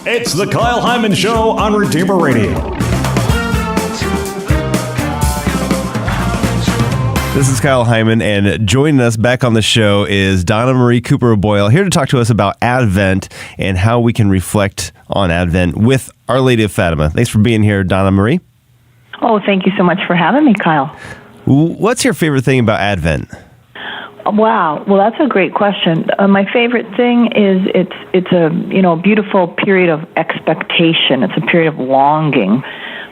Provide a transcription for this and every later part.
It's the Kyle Hyman Show on Redeemer Radio. This is Kyle Hyman, and joining us back on the show is Donna-Marie Cooper O'Boyle, here to talk to us about Advent and how we can reflect on Advent with Our Lady of Fatima. Thanks for being here, Donna-Marie. Oh, thank you so much for having me, Kyle. What's your favorite thing about Advent? Wow. Well, that's a great question. My favorite thing is it's a beautiful period of expectation. It's a period of longing,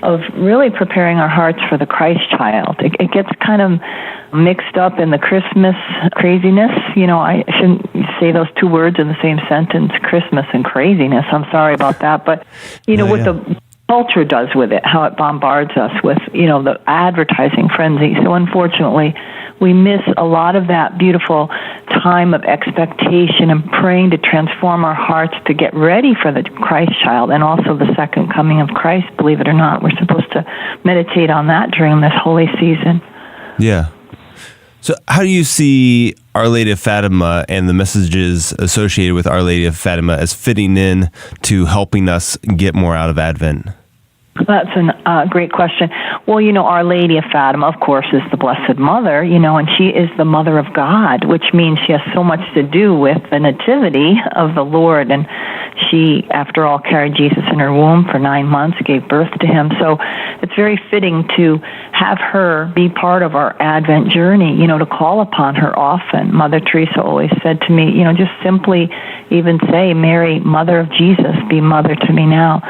of really preparing our hearts for the Christ child. It gets kind of mixed up in the Christmas craziness. I shouldn't say those two words in the same sentence, Christmas and craziness. I'm sorry about that. But, what the culture does with it, how it bombards us with, the advertising frenzy. So unfortunately, we miss a lot of that beautiful time of expectation and praying to transform our hearts to get ready for the Christ child and also the second coming of Christ, believe it or not. We're supposed to meditate on that during this holy season. Yeah. So how do you see Our Lady of Fatima and the messages associated with Our Lady of Fatima as fitting in to helping us get more out of Advent? That's a great question. Well, Our Lady of Fatima, of course, is the Blessed Mother, and she is the Mother of God, which means she has so much to do with the nativity of the Lord. And she, after all, carried Jesus in her womb for 9 months, gave birth to him. So it's very fitting to have her be part of our Advent journey, to call upon her often. Mother Teresa always said to me, just simply even say, Mary, Mother of Jesus, be mother to me now.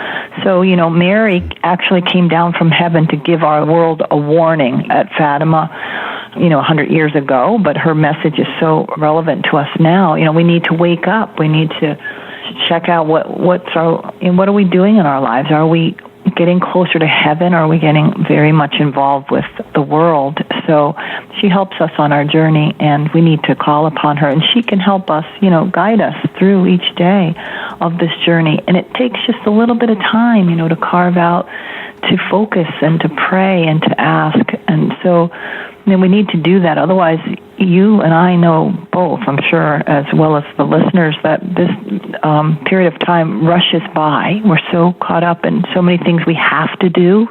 So, Mary actually came down from heaven to give our world a warning at Fatima, 100 years ago, but her message is so relevant to us now. We need to wake up. We need to check out what are we doing in our lives? Are we getting closer to heaven, or are we getting very much involved with the world? So she helps us on our journey, and we need to call upon her, and she can help us, guide us through each day of this journey. And it takes just a little bit of time, to carve out, to focus and to pray and to ask. And so we need to do that. Otherwise, you and I know both, I'm sure, as well as the listeners, that this period of time rushes by. We're so caught up in so many things we have to do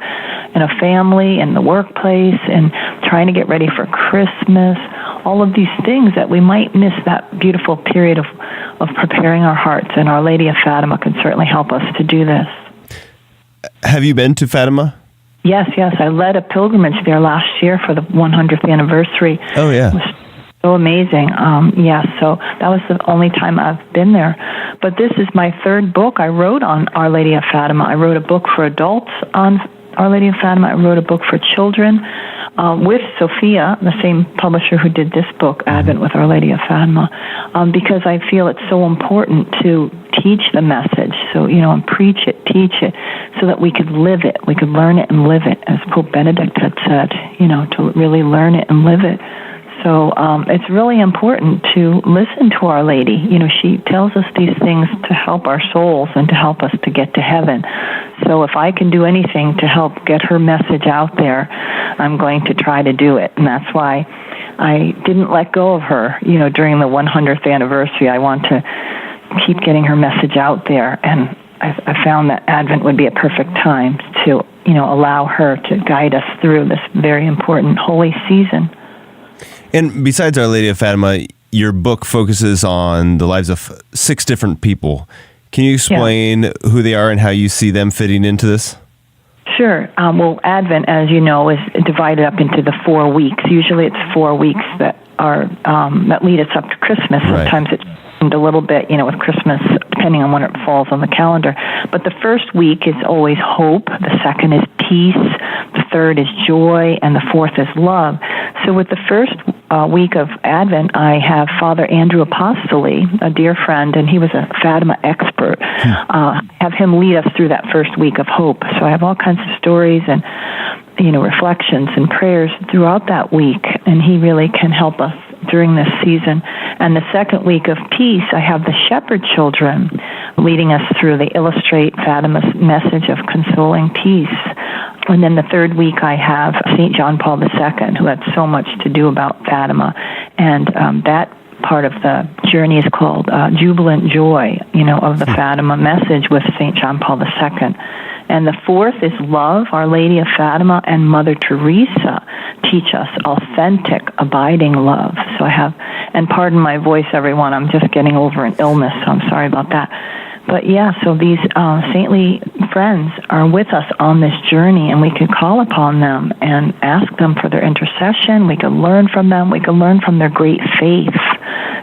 in a family, in the workplace, and trying to get ready for Christmas, all of these things that we might miss that beautiful period of preparing our hearts. And Our Lady of Fatima can certainly help us to do this. Have you been to Fatima? Yes. I led a pilgrimage there last year for the 100th anniversary. Oh, yeah. It was so amazing. So that was the only time I've been there. But this is my third book I wrote on Our Lady of Fatima. I wrote a book for adults on Our Lady of Fatima. I wrote a book for children with Sophia, the same publisher who did this book, Advent with Our Lady of Fatima, because I feel it's so important to teach the message, so, and preach it, teach it, so that we could live it. We could learn it and live it, as Pope Benedict had said, to really learn it and live it. So it's really important to listen to Our Lady. She tells us these things to help our souls and to help us to get to heaven. So if I can do anything to help get her message out there, I'm going to try to do it. And that's why I didn't let go of her, during the 100th anniversary. I want to keep getting her message out there. And I found that Advent would be a perfect time to, allow her to guide us through this very important holy season. And besides Our Lady of Fatima, your book focuses on the lives of 6 different people. Can you explain who they are and how you see them fitting into this? Sure. Well, Advent, as you know, is divided up into the 4 weeks. Usually it's 4 weeks that are that lead us up to Christmas. Right. Sometimes it's a little bit, with Christmas, depending on when it falls on the calendar. But the first week is always hope. The second is peace. The third is joy. And the fourth is love. So with the first week of Advent, I have Father Andrew Apostoli, a dear friend, and he was a Fatima expert. Have him lead us through that first week of hope. So I have all kinds of stories and reflections and prayers throughout that week, and he really can help us during this season. And the second week of peace, I have the shepherd children leading us through. They illustrate Fatima's message of consoling peace. And then the third week, I have St. John Paul II, who had so much to do about Fatima. And that part of the journey is called Jubilant Joy, of the Fatima message with St. John Paul II. And the fourth is love. Our Lady of Fatima and Mother Teresa teach us authentic, abiding love. So and pardon my voice, everyone, I'm just getting over an illness, so I'm sorry about that. But so these saintly friends are with us on this journey, and we can call upon them and ask them for their intercession. We can learn from them. We can learn from their great faith.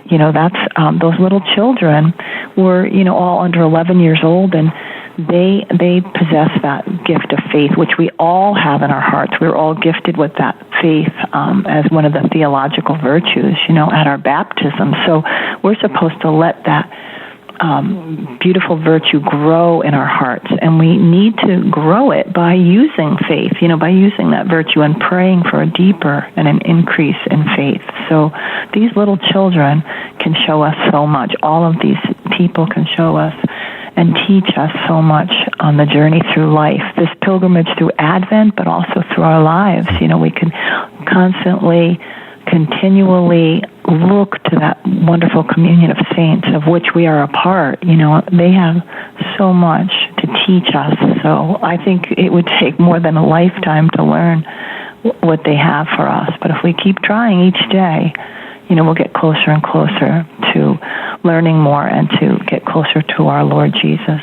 That's those little children were, all under 11 years old, and they possess that gift of faith, which we all have in our hearts. We're all gifted with that faith as one of the theological virtues, at our baptism. So we're supposed to let that beautiful virtue grow in our hearts, and we need to grow it by using faith, by using that virtue and praying for a deeper and an increase in faith. So these little children can show us so much. All of these people can show us and teach us so much on the journey through life. This pilgrimage through Advent, but also through our lives. We can constantly, continually look to that wonderful communion of saints of which we are a part. They have so much to teach us. So I think it would take more than a lifetime to learn what they have for us. But if we keep trying each day, we'll get closer and closer to learning more and to get closer to our Lord Jesus.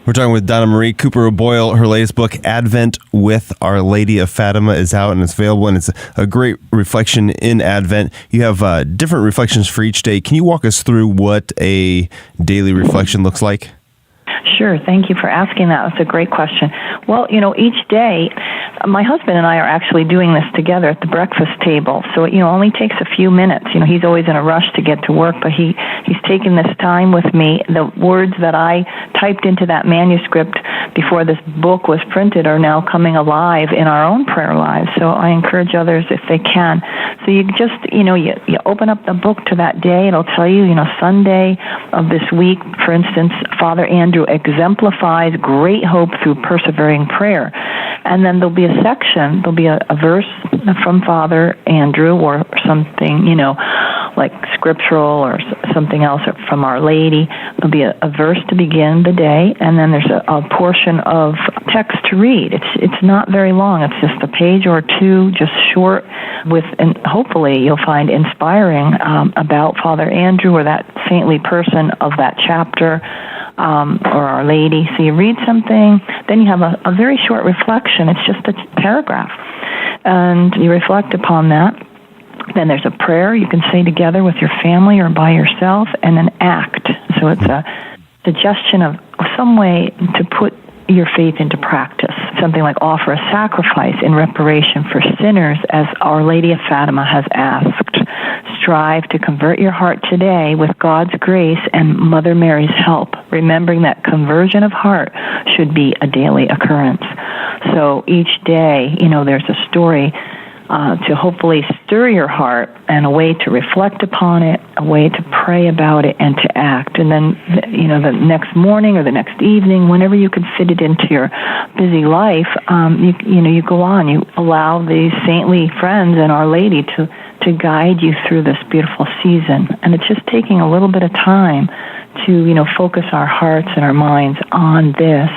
We're talking with Donna-Marie Cooper O'Boyle. Her latest book, Advent with Our Lady of Fatima, is out and it's available, and it's a great reflection in Advent. You have different reflections for each day. Can you walk us through what a daily reflection looks like? Sure. Thank you for asking that. That's a great question. Well, each day, my husband and I are actually doing this together at the breakfast table. So it, only takes a few minutes. He's always in a rush to get to work, but he's taken this time with me. The words that I typed into that manuscript before this book was printed are now coming alive in our own prayer lives. So I encourage others if they can. So you just, you open up the book to that day. It'll tell you, Sunday of this week, for instance, Father Andrew exemplifies great hope through persevering prayer. And then there'll be a section, there'll be a verse from Father Andrew or something, like scriptural or something else from Our Lady. There'll be a verse to begin the day, and then there's a portion of text to read. It's not very long. It's just a page or two, just short, and hopefully you'll find inspiring about Father Andrew or that saintly person of that chapter. Or Our Lady. So you read something, then you have a very short reflection. It's just a paragraph. And you reflect upon that. Then there's a prayer you can say together with your family or by yourself, and an act. So it's a suggestion of some way to put your faith into practice. Something like offer a sacrifice in reparation for sinners as Our Lady of Fatima has asked. Strive to convert your heart today with God's grace and Mother Mary's help, remembering that conversion of heart should be a daily occurrence. So each day, there's a story to hopefully stir your heart and a way to reflect upon it, a way to pray about it and to act. And then, the next morning or the next evening, whenever you can fit it into your busy life, you go on. You allow these saintly friends and Our Lady to guide you through this beautiful season. And it's just taking a little bit of time to, focus our hearts and our minds on this,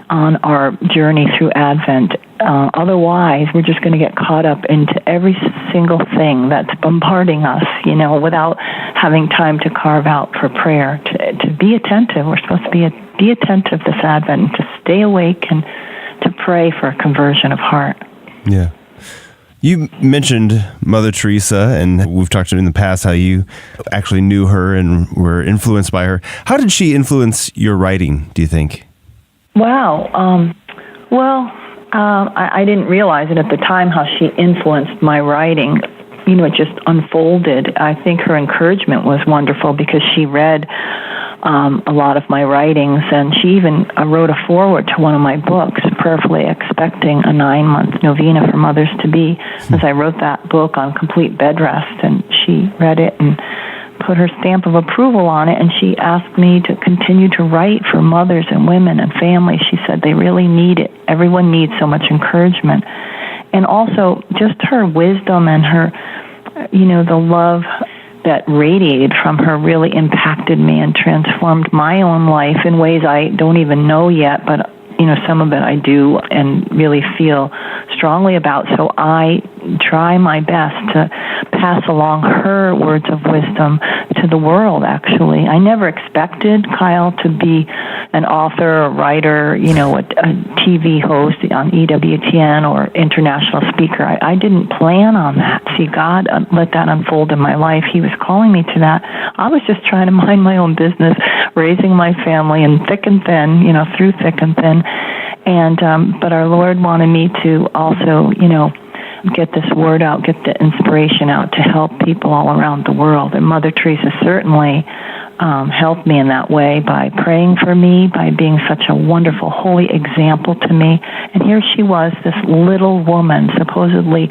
on our journey through Advent. Otherwise, we're just going to get caught up into every single thing that's bombarding us, without having time to carve out for prayer, to be attentive. We're supposed to be attentive this Advent, to stay awake and to pray for a conversion of heart. Yeah. You mentioned Mother Teresa, and we've talked in the past how you actually knew her and were influenced by her. How did she influence your writing, do you think? Wow. I didn't realize it at the time how she influenced my writing. It just unfolded. I think her encouragement was wonderful because she read a lot of my writings, and she even wrote a foreword to one of my books, prayerfully expecting a 9-month novena for mothers-to-be, as I wrote that book on complete bed rest, and she read it and put her stamp of approval on it, and she asked me to continue to write for mothers and women and families. She said they really need it. Everyone needs so much encouragement. And also just her wisdom and her, the love that radiated from her really impacted me and transformed my own life in ways I don't even know yet, but some of it I do and really feel strongly about. So I try my best to pass along her words of wisdom to the world, actually. I never expected Kyle to be an author, a writer, a TV host on EWTN or international speaker. I didn't plan on that. See, God let that unfold in my life. He was calling me to that. I was just trying to mind my own business, raising my family, and thick and thin, through thick and thin. And but our Lord wanted me to also, get this word out, get the inspiration out to help people all around the world. And Mother Teresa certainly helped me in that way by praying for me, by being such a wonderful, holy example to me. And here she was, this little woman, supposedly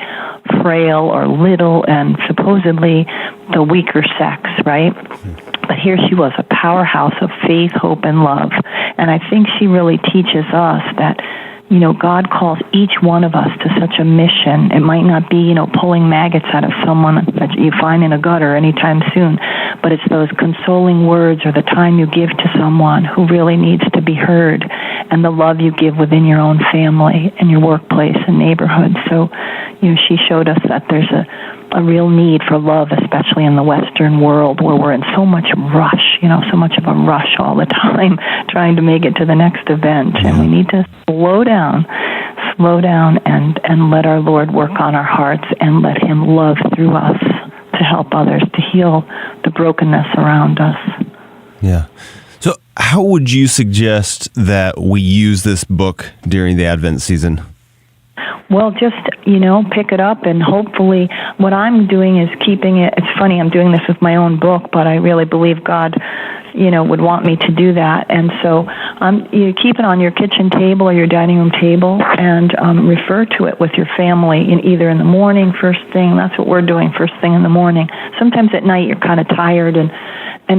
frail or little and supposedly the weaker sex, right? But here she was, a powerhouse of faith, hope, and love. And I think she really teaches us that, God calls each one of us to such a mission. It might not be, pulling maggots out of someone that you find in a gutter anytime soon, but it's those consoling words or the time you give to someone who really needs to be heard, and the love you give within your own family and your workplace and neighborhood. So, she showed us that there's a real need for love, especially in the Western world where we're in so much rush, so much of a rush all the time, trying to make it to the next event. And we need to slow down and let our Lord work on our hearts and let Him love through us to help others, to heal the brokenness around us. Yeah. So how would you suggest that we use this book during the Advent season? Well, just, pick it up, and hopefully what I'm doing is keeping it. It's funny, I'm doing this with my own book, but I really believe God, would want me to do that. And so you keep it on your kitchen table or your dining room table and refer to it with your family, either in the morning, first thing. That's what we're doing, first thing in the morning. Sometimes at night you're kind of tired, and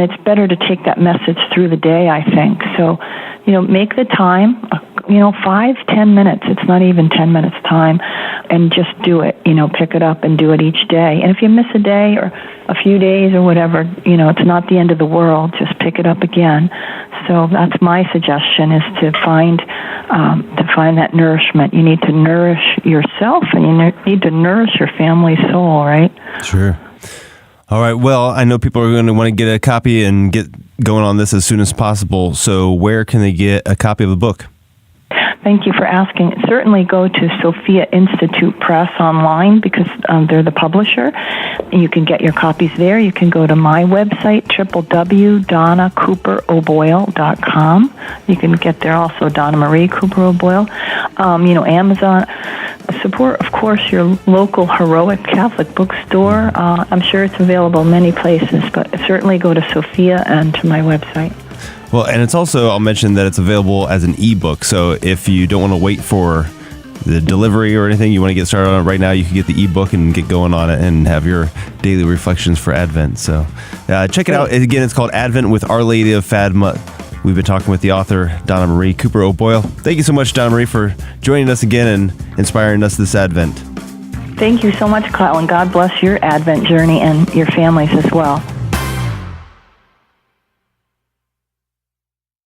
it's better to take that message through the day, I think. So, make the time, 5-10 minutes. It's not even 10 minutes time, and just do it. Pick it up and do it each day. And if you miss a day or a few days or whatever, it's not the end of the world. Just pick it up again. So that's my suggestion: is to find that nourishment. You need to nourish yourself, and you need to nourish your family's soul. Right? Sure. All right. Well, I know people are going to want to get a copy and get going on this as soon as possible. So where can they get a copy of the book? Thank you for asking. Certainly go to Sophia Institute Press online because they're the publisher. You can get your copies there. You can go to my website, www.donnacooperoboyle.com. You can get there also, Donna-Marie Cooper O'Boyle. Amazon. Support, of course, your local heroic Catholic bookstore. I'm sure it's available many places, but certainly go to Sophia and to my website. Well, and it's also, I'll mention that it's available as an ebook. So if you don't want to wait for the delivery or anything, you want to get started on it right now, you can get the ebook and get going on it and have your daily reflections for Advent. So check it out. Again, it's called Advent with Our Lady of Fatima. We've been talking with the author, Donna-Marie Cooper O'Boyle. Thank you so much, Donna-Marie, for joining us again and inspiring us this Advent. Thank you so much, Kyle, and God bless your Advent journey and your families as well.